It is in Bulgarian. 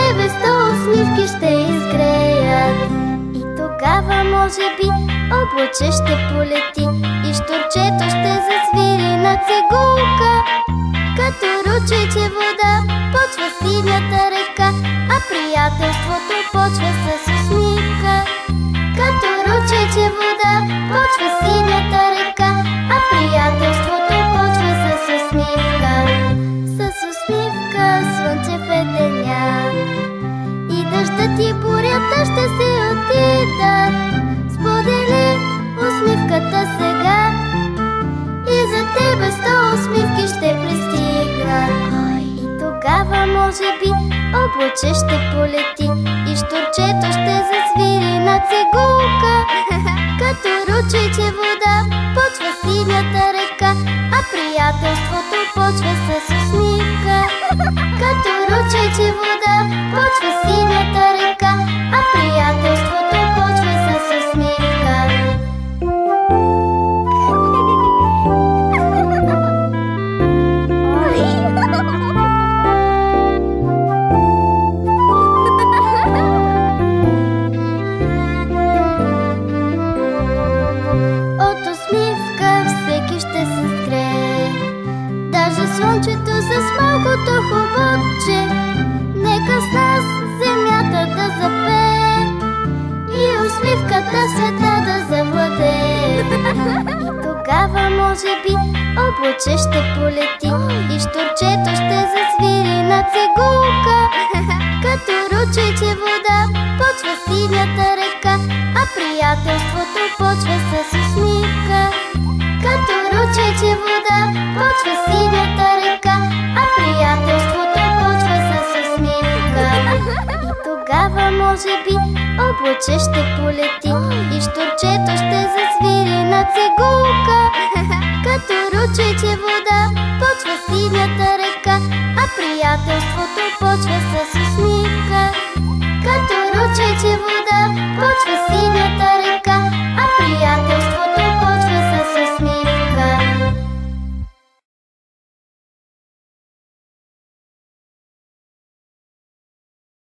тебе 100 усмивки ще изгреят. И тогава може би облаче ще полети и щурчето ще засвири на цигулка. Като ручейче вода почва синята река, а приятелството почва с усмивка. Като ручейче вода почва синята река, а приятелството почва с усмивка. С усмивка слънце в деня и дъждът и бурята ще се отидат. Сподели усмивката сега и за тебе 100 усмивки ще пристигнат. И тогава може би облаче ще полети и щурчето ще засвири на цигулка. Като ручейче вода почва синята река, а приятелството почва с усмивка. Като ручейче вода почва синята река, а приятелството почва с усмивка. От усмивка всеки ще се сгрее, даже слънчето с малкото хубавче. Нека с нас земята да запее и усмивката света да завладее. И тогава може би облаче ще полети и щурчето ще засвири на цигулка. Като ручейче вода почва синята река, а приятелството почва с усмивка. Като ручейче вода почва синята река, а приятелството почва с усмивка. И тогава може би облаче ще полети и щурчето ще засвири на цигулка. Като ручейче вода почва синята река, а приятелството почва с усмивка.